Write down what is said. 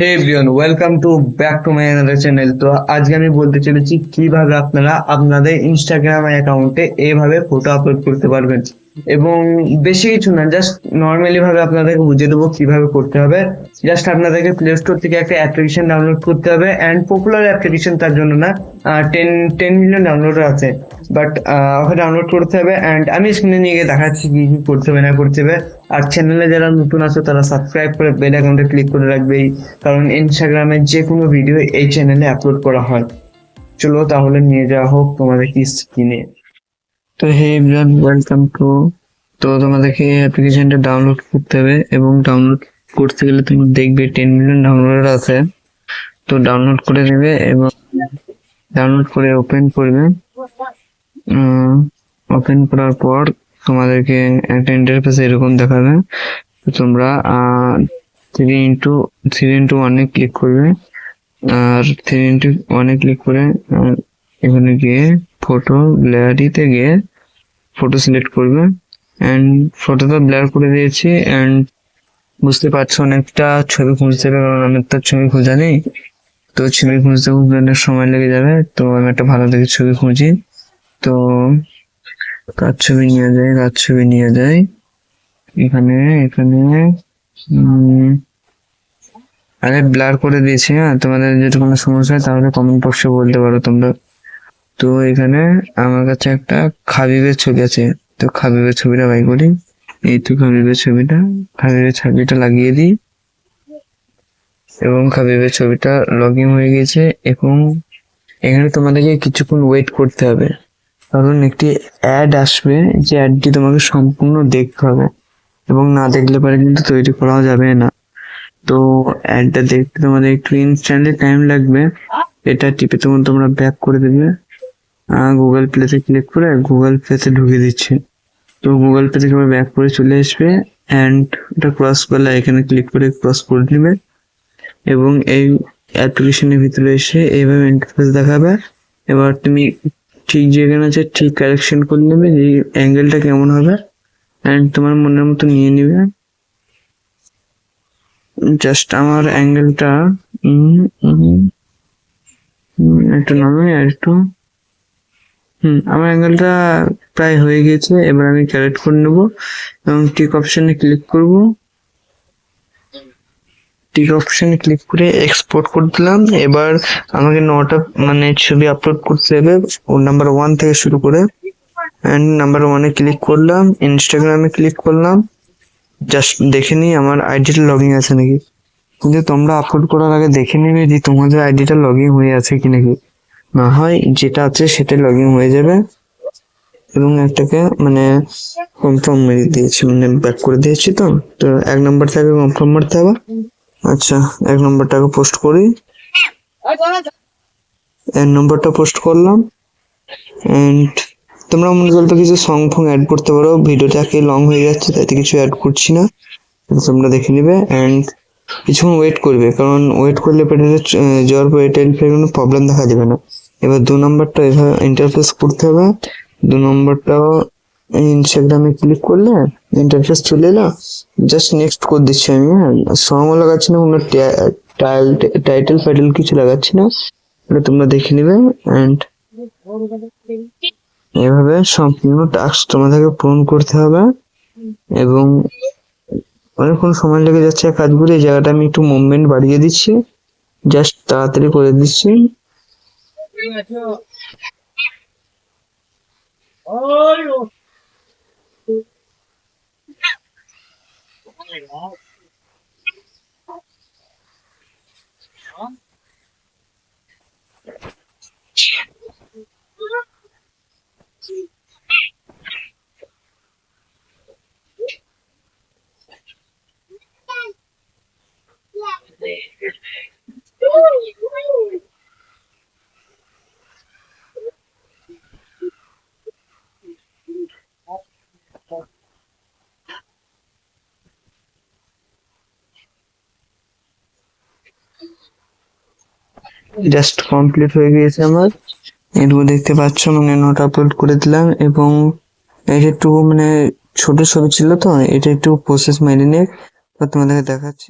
Hey everyone, welcome to back to my another channel. তো আজকে আমি বলতে চলেছি কিভাবে আপনারা আপনাদের ইনস্টাগ্রাম অ্যাকাউন্টে এইভাবে ফটো আপলোড করতে পারবেন। এবং বেশি কিছু না, জাস্ট নর্মালি ভাবে আপনাদেরকে বুঝিয়ে দেবো কিভাবে করতে হবে। জাস্ট আপনাদেরকে প্লে স্টোর থেকে একটা অ্যাপ্লিকেশন ডাউনলোড করতে হবে, অ্যান্ড পপুলার অ্যাপ্লিকেশন তার জন্য না, 10 মিলিয়ন ডাউনলোডার আছে, বাট ওকে ডাউনলোড করতে হবে। অ্যান্ড আমি স্ক্রিনে নিয়ে গিয়ে দেখাচ্ছি কি কি করতে হবে না করতে হবে। আর চ্যানেলে যারা নতুন আছে তারা সাবস্ক্রাইব করে বেল আইকনটা ক্লিক করে রাখবেই, কারণ ইনস্টাগ্রামে যে কোনো ভিডিও এই চ্যানেলে আপলোড করা হয়। চলো তাহলে নিয়ে যাওয়া হোক তোমাদের কি স্ক্রিনে। তো হে এভরিওয়ান, ওয়েলকাম টু। তো তোমাদেরকে এই অ্যাপ্লিকেশনটা ডাউনলোড করতে হবে, এবং ডাউনলোড করতে গেলে তুমি দেখবে 10 মিলিয়ন ডাউনলোডার আছে। তো ডাউনলোড করে নেবে এবং ডাউনলোড করে ওপেন করবে। ওপেন করার পর তোমাদেরকে একটা ইন্টারফেস এরকম দেখাবে। তো তোমরা 3x1 ক্লিক করবে, আর 3x1 ক্লিক করে এখানে গিয়ে ফটো গ্যালারিতে গিয়ে ফটো সিলেক্ট করবে। অ্যান্ড ফটোটা ব্লার করে দিয়েছি। অ্যান্ড বুঝতে পারছো অনেকটা ছবি খুঁজতে হবে, কারণ আমি তো ছবি খোঁজা নেই। তো ছবি খুঁজতে খুঁজতে অনেক সময় লেগে যাবে। তো আমি একটা ভালো দেখে ছবি খুঁজি। তো কার ছবি নিয়ে যায় এখানে এখানে আরে ব্লার করে দিয়েছি। হ্যাঁ, তোমাদের যদি কোনো সমস্যা হয় তাহলে কমেন্ট বক্সে বলতে পারো তোমরা। তো এখানে আমার কাছে একটা খাবিবের ছবি আছে। তো খাবিবের ছবিটা বাই করি। এই তো খাবিবের ছবিটা লাগিয়ে দিই, এবং খাবিবের ছবিটা লগ ইন হয়ে গেছে। এবং এখানে তোমাদেরকে কিছুক্ষণ ওয়েট করতে হবে, কারণ একটি অ্যাড আসবে, যে অ্যাডটি তোমাকে সম্পূর্ণ দেখতে হবে, এবং না দেখলে পরে কিন্তু তৈরি করা যাবে না। তো অ্যাডটা দেখতে তোমাদের একটু ইনস্ট্যান্টলি টাইম লাগবে। এটা টিপে তোমরা ব্যাক করে দেবে। গুগল প্লেতে ক্লিক করে গুগল প্লেতে ঢুকে দিচ্ছে। তো গুগল পে থেকে ব্যাক করে চলে আসবে, অ্যান্ড এটা ক্রস করলে এখানে ক্লিক করে ক্রস করে নেবে, এবং এই অ্যাপ্লিকেশনের ভিতরে এসে এইভাবে ইন্টারফেস দেখাবে। এবার তুমি ঠিক যেখানে আছে ঠিক কারেকশন করে নেবে, যে অ্যাঙ্গেলটা কেমন হবে, অ্যান্ড তোমার মনের মতো নিয়ে নিবে। জাস্ট আমার অ্যাঙ্গেলটা একটু নামে আর একটু আমার অ্যাঙ্গেলটা প্রায় হয়ে গেছে। এবার আমি ক্যারেক্ট করে নেব, এবং টিক অপশনে ক্লিক করব। টিক অপশনে ক্লিক করে এক্সপোর্ট করে দিলাম। এবার আমাকে 9টা ছবি আপলোড করতে হবে, ও নাম্বার 1 থেকে শুরু করে। অ্যান্ড নাম্বার 1-এ ক্লিক করলাম, ইনস্টাগ্রামে ক্লিক করলাম। জাস্ট দেখে নিই আমার আইডিটা লগ ইন আছে নাকি। কিন্তু তোমরা আপলোড করার আগে দেখে নিবে যে তোমাদের আইডিটা লগ ইন হয়ে আছে কি নাকি। না হয় যেটা আছে সেটা লগ ইন হয়ে যাবে। এবং একটাকে কনফার্ম মেরে দিয়েছি, ব্যাক করে দিয়েছি। তো 1 নম্বরটাকে কনফার্ম মারতে হবে। আচ্ছা, 1 নম্বরটাকে পোস্ট করি। 1 নম্বরটা পোস্ট করলাম। এন্ড তোমরা মনে করতে কিছু সং ফং অ্যাড করতে পারো, ভিডিওটাকে লং হয়ে যাচ্ছে তাতে কিছু অ্যাড করছি না, তোমরা দেখে নিবে। এন্ড কিছুক্ষণ ওয়েট করবে, কারণ ওয়েট করলে যাওয়ার পর এটা কোনো প্রবলেম দেখা যাবে না। এবার 2 নম্বরটা এভাবে ইন্টারফেস করতে হবে। 2 নম্বরটাও ইনস্টাগ্রামে ক্লিক করলে ইন্টারফেস চলে এলো। জাস্ট নেক্সট করে দিচ্ছি আমি। সংও লাগাচ্ছি না, কোনো টাইটেল ফাইটেল কিছু লাগাচ্ছি না, এটা তোমরা দেখে নিবে। এন্ড এভাবে সম্পূর্ণ টাস্ক তোমাদেরকে পূরণ করতে হবে, এবং অনেকক্ষণ সময় লেগে যাচ্ছে কাজগুলো। এই জায়গাটা আমি একটু মুভমেন্ট বাড়িয়ে দিচ্ছি, জাস্ট তাড়াতাড়ি করে দিচ্ছি। জাস্ট কমপ্লিট হয়ে গিয়েছে আমার। এটুকু দেখতে পাচ্ছ, নোট আপলোড করে দিলাম। এবং এটা একটু ছোট ছবি ছিল, তো এটা একটু প্রসেস মেনে নিয়ে তোমাদেরকে দেখাচ্ছি।